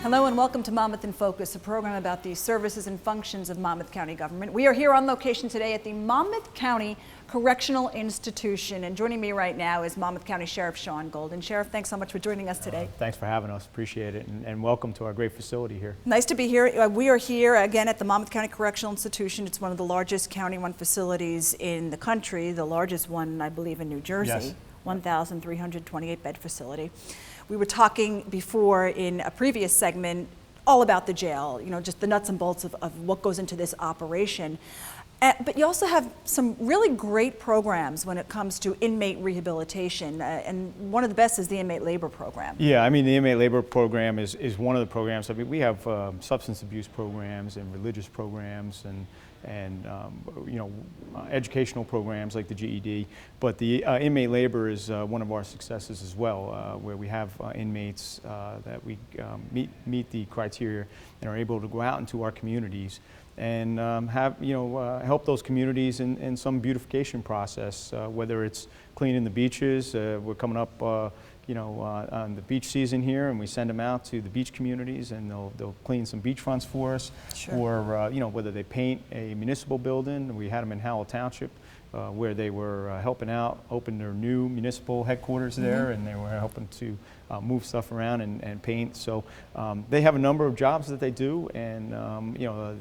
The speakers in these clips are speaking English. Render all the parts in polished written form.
Hello and welcome to Monmouth in Focus, a program about the services and functions of Monmouth County government. We are here on location today at the Monmouth County Correctional Institution, and joining me right now is Monmouth County Sheriff Shaun Golden. Sheriff, thanks so much for joining us today. Thanks for having us, appreciate it, and welcome to our great facility here. Nice to be here. We are here again at the Monmouth County Correctional Institution. It's one of the largest county-run facilities in the country, the largest one, I believe, in New Jersey. Yes. 1,328 bed facility. We were talking before in a previous segment all about the jail, you know, just the nuts and bolts of what goes into this operation. But you also have some really great programs when it comes to inmate rehabilitation, and one of the best is the inmate labor program. Yeah, I mean, the inmate labor program is one of the programs. I mean, we have substance abuse programs and religious programs and educational programs like the GED, but the inmate labor is one of our successes as well, where we have inmates that we meet the criteria and are able to go out into our communities and help those communities in some beautification process, whether it's cleaning the beaches. We're coming up on the beach season here, and we send them out to the beach communities, and they'll clean some beachfronts for us. Sure. Or whether they paint a municipal building. We had them in Howell Township, where they were helping out, open their new municipal headquarters there, and they were helping to move stuff around and paint. So they have a number of jobs that they do, and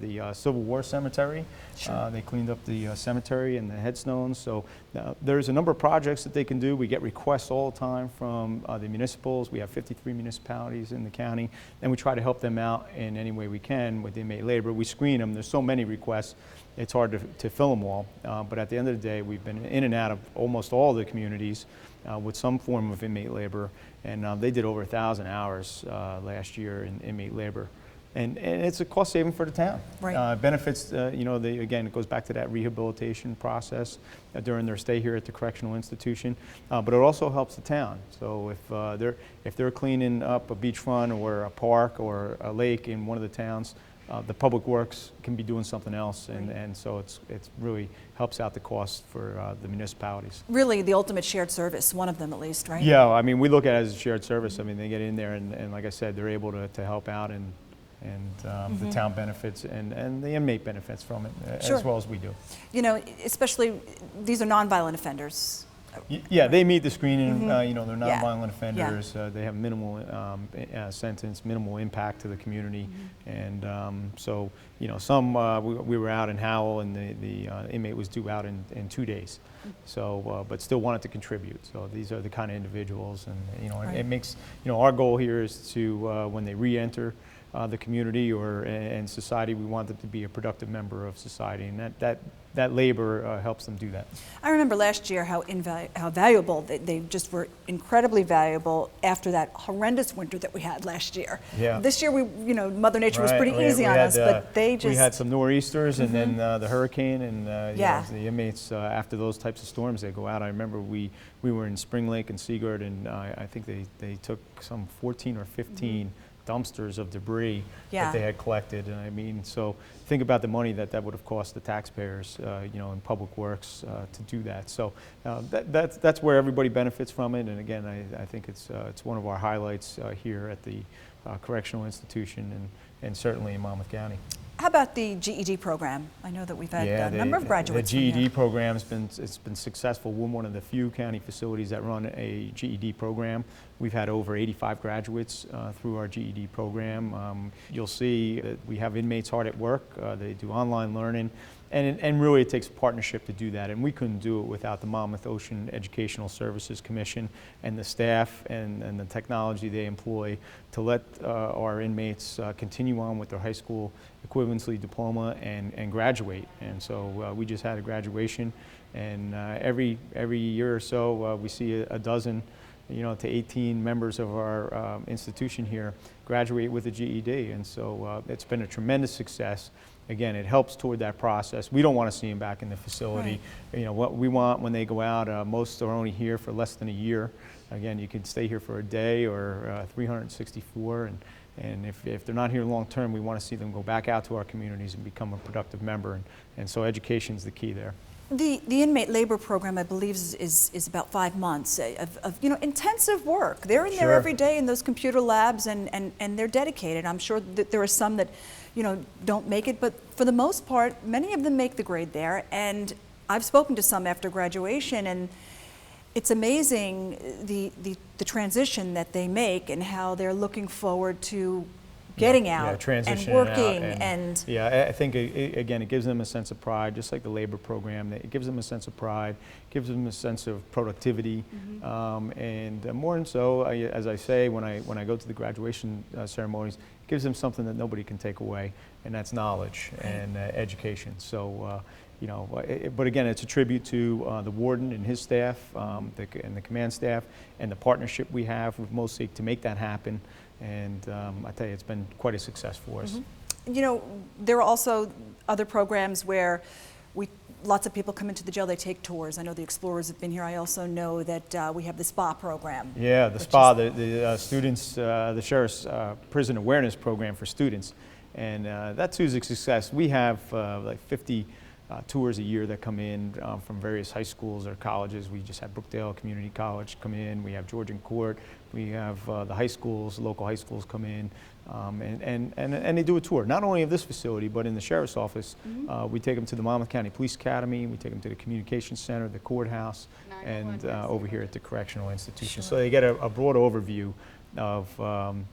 the Civil War Cemetery, sure. They cleaned up the cemetery and the headstones. So there's a number of projects that they can do. We get requests all the time from the municipals. We have 53 municipalities in the county, and we try to help them out in any way we can with inmate labor. We screen them. There's so many requests. It's hard to fill them all, but at the end of the day, we've been in and out of almost all the communities with some form of inmate labor, and they did over 1,000 hours last year in inmate labor. And it's a cost saving for the town. Right. Benefits, again, it goes back to that rehabilitation process during their stay here at the correctional institution, but it also helps the town. So if they're cleaning up a beachfront or a park or a lake in one of the towns, the public works can be doing something else, and so it's really helps out the cost for the municipalities. Really the ultimate shared service, one of them at least, right? Yeah, I mean, we look at it as a shared service. I mean, they get in there and like I said, they're able to help out, and the town benefits and the inmate benefits from it, sure. As well as we do. You know, especially these are nonviolent offenders. Yeah, they meet the screening. They're nonviolent offenders. They have minimal sentence, minimal impact to the community, and so some we were out in Howell, and the inmate was due out in 2 days. So, but still wanted to contribute. So these are the kind of individuals, and right. It makes our goal here is to when they re-enter the community and society, we want them to be a productive member of society, and that labor helps them do that. I remember last year how valuable they just were, incredibly valuable after that horrendous winter that we had last year. Yeah. This year Mother Nature was pretty easy on us, but we had some nor'easters and then the hurricane, and the inmates after those types of storms, they go out. I remember we were in Spring Lake and Seaguard, and I think they took some 14 or 15 dumpsters of debris that they had collected, and I mean, so think about the money that would have cost the taxpayers, in public works to do that. So that's where everybody benefits from it, and again, I think it's one of our highlights here at the correctional institution, and certainly in Monmouth County. How about the GED program? I know that we've had a number of graduates. The GED program has been successful. We're one of the few county facilities that run a GED program. We've had over 85 graduates through our GED program. You'll see that we have inmates hard at work. They do online learning. And really it takes a partnership to do that, and we couldn't do it without the Monmouth Ocean Educational Services Commission and the staff and the technology they employ to let our inmates continue on with their high school equivalency diploma and graduate. And so we just had a graduation, and every year or so we see a dozen to 18 members of our institution here graduate with a GED, and so it's been a tremendous success. Again, it helps toward that process. We don't want to see them back in the facility. Right. What we want when they go out, most are only here for less than a year. Again, you can stay here for a day or 364, and if they're not here long term, we want to see them go back out to our communities and become a productive member, and so education's the key there. The inmate labor program, I believe, is about 5 months of intensive work. They're in there Sure. every day in those computer labs, and they're dedicated. I'm sure that there are some that don't make it, but for the most part, many of them make the grade there. And I've spoken to some after graduation, and it's amazing the transition that they make and how they're looking forward to getting out and working. And yeah, I think, again, it gives them a sense of pride, just like the labor program. It gives them a sense of pride, gives them a sense of productivity, and more and so, as I say, when I go to the graduation ceremonies, it gives them something that nobody can take away, and that's knowledge and education. So, but again, it's a tribute to the warden and his staff, and the command staff, and the partnership we have with MOSIC to make that happen. And I tell you, it's been quite a success for us. There are also other programs where lots of people come into the jail, they take tours. I know the Explorers have been here. I also know that we have the SPA program. Yeah, the SPA, the students, the Sheriff's Prison Awareness Program for students. And that too is a success. We have like 50 tours a year that come in from various high schools or colleges. We just had Brookdale Community College come in. We have Georgian Court. We have the high schools, local high schools come in, and they do a tour, not only of this facility, but in the Sheriff's Office. We take them to the Monmouth County Police Academy. We take them to the Communications Center, the courthouse, and over here at the Correctional Institution. Sure. So they get a broad overview of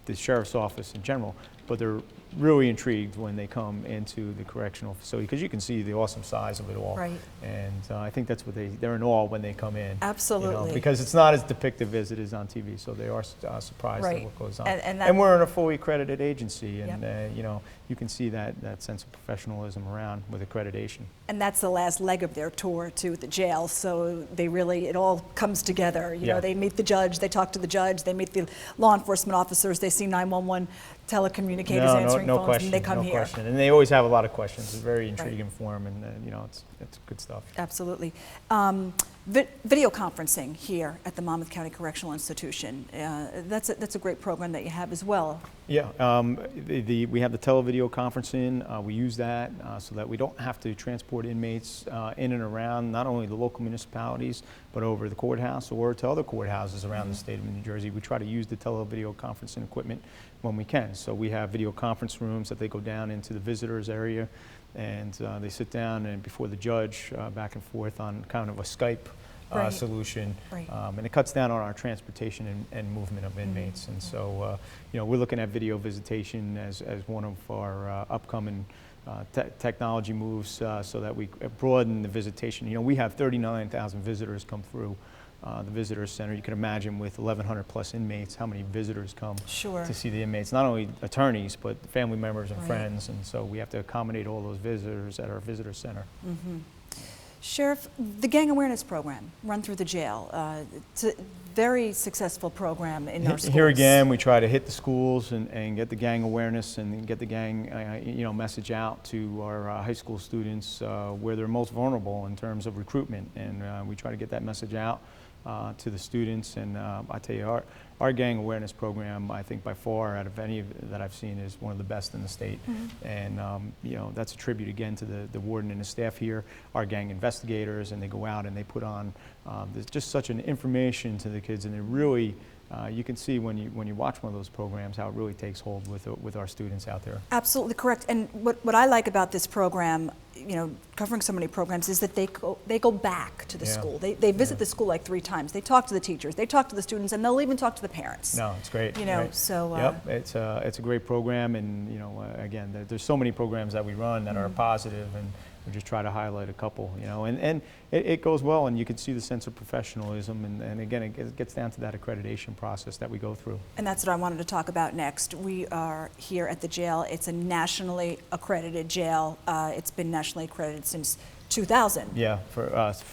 the Sheriff's Office in general, but they're really intrigued when they come into the correctional facility because you can see the awesome size of it all. Right. And I think that's what they're in awe when they come in. Absolutely. Because it's not as depictive as it is on TV, so they are surprised at what goes on. And we're in a fully accredited agency, and you can see that sense of professionalism around with accreditation. And that's the last leg of their tour to the jail, so it all comes together. They meet the judge, they talk to the judge, they meet the law enforcement officers, they see 911 telecommunicators answering phones, question, and they come no here. Question. And they always have a lot of questions. It's very intriguing for them, and it's good stuff. Absolutely. Video conferencing here at the Monmouth County Correctional Institution. That's a great program that you have as well. Yeah, we have the televideo conferencing. We use that so that we don't have to transport inmates in and around not only the local municipalities, but over the courthouse or to other courthouses around the state of New Jersey. We try to use the televideo conferencing equipment when we can. So we have video conference rooms that they go down into the visitors area, and they sit down and before the judge back and forth on kind of a Skype solution, and it cuts down on our transportation and movement of inmates. And so, we're looking at video visitation as one of our upcoming technology moves so that we broaden the visitation. We have 39,000 visitors come through the visitor center. You can imagine with 1,100 plus inmates, how many visitors come to see the inmates, not only attorneys, but family members and friends. And so we have to accommodate all those visitors at our visitor center. Sheriff, the gang awareness program run through the jail, it's a very successful program in our schools. Here again, we try to hit the schools and get the gang awareness and get the gang message out to our high school students where they're most vulnerable in terms of recruitment, and we try to get that message out to the students. And I tell you, our gang awareness program, I think by far out of any that I've seen, is one of the best in the state. And that's a tribute again to the warden and the staff here, our gang investigators, and they go out and they put on there's just such an information to the kids, and it really you can see when you watch one of those programs how it really takes hold with our students out there. Absolutely correct. And what I like about this program, covering so many programs, is that they go back to the school. They visit the school like 3 times. They talk to the teachers, they talk to the students, and they'll even talk to the parents. No, it's great. Right. So yep, it's a great program, and again, there's so many programs that we run that are positive, and we just try to highlight a couple, and it goes well, and you can see the sense of professionalism, and again, it gets down to that accreditation process that we go through. And that's what I wanted to talk about next. We are here at the jail. It's a nationally accredited jail. It's been nationally accredited since 2000. Yeah,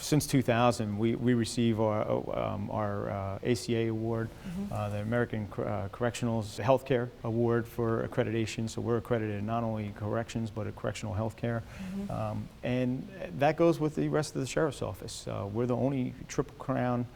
since 2000, we receive our ACA award, the American Correctionals Healthcare Award for accreditation. So we're accredited not only corrections, but correctional healthcare. And that goes with the rest of the Sheriff's Office. We're the only Triple Crown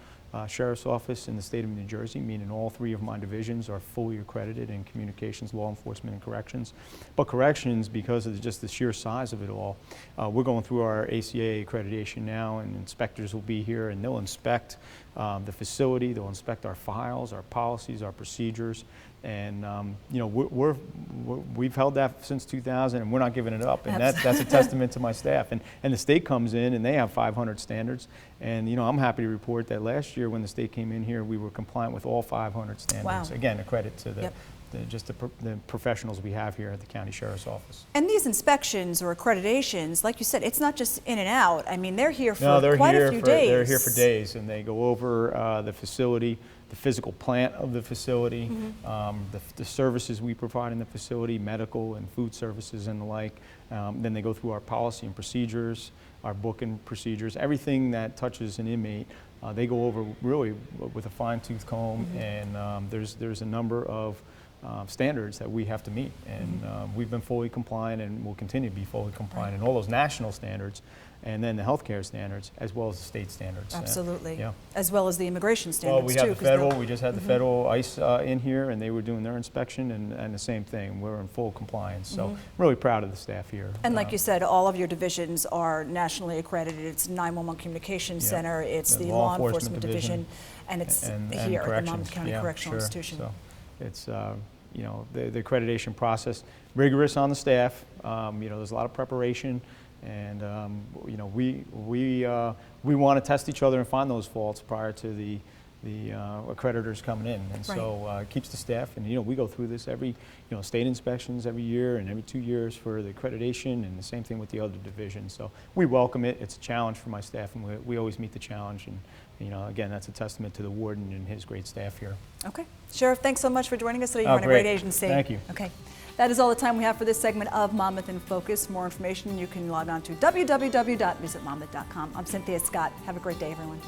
Sheriff's Office in the state of New Jersey, meaning all 3 of my divisions are fully accredited in communications, law enforcement, and corrections. But corrections, because of just the sheer size of it all, we're going through our ACA accreditation now, and inspectors will be here, and they'll inspect the facility, they'll inspect our files, our policies, our procedures, and you know, we've held that since 2000, and we're not giving it up, and that's a testament to my staff. And the state comes in, and they have 500 standards, and you know, I'm happy to report that last year when the state came in here, we were compliant with all 500 standards. Wow. Again, a credit to the the professionals we have here at the County Sheriff's Office. And these inspections or accreditations, like you said, it's not just in and out. I mean, they're here for they're quite here a few days. They're here for days, and they go over the facility, the physical plant of the facility, the services we provide in the facility, medical and food services and the like. Then they go through our policy and procedures, our booking procedures, everything that touches an inmate. They go over really with a fine-tooth comb, and there's a number of standards that we have to meet, and we've been fully compliant and will continue to be fully compliant in all those national standards, and then the healthcare standards as well as the state standards. Absolutely. Yeah. As well as the immigration standards. Well, we have the federal. We just had the federal ICE in here, and they were doing their inspection, and the same thing. We're in full compliance. So I'm really proud of the staff here. And like you said, all of your divisions are nationally accredited. It's 911 Communications Center, it's the Law Enforcement Division, and it's here at the Monmouth County Correctional Institution. So it's you know, the accreditation process, rigorous on the staff. You know, there's a lot of preparation, and you know, we want to test each other and find those faults prior to the accreditors coming in, and so it keeps the staff. And you know, we go through this every, you know, state inspections every year and every 2 years for the accreditation, and the same thing with the other divisions. So we welcome it. It's a challenge for my staff, and we always meet the challenge. And you know, again, that's a testament to the warden and his great staff here. Okay. Sheriff, thanks so much for joining us today. You're on a great agency. Thank you. Okay. That is all the time we have for this segment of Monmouth in Focus. For more information, you can log on to www.visitmonmouth.com. I'm Cynthia Scott. Have a great day, everyone.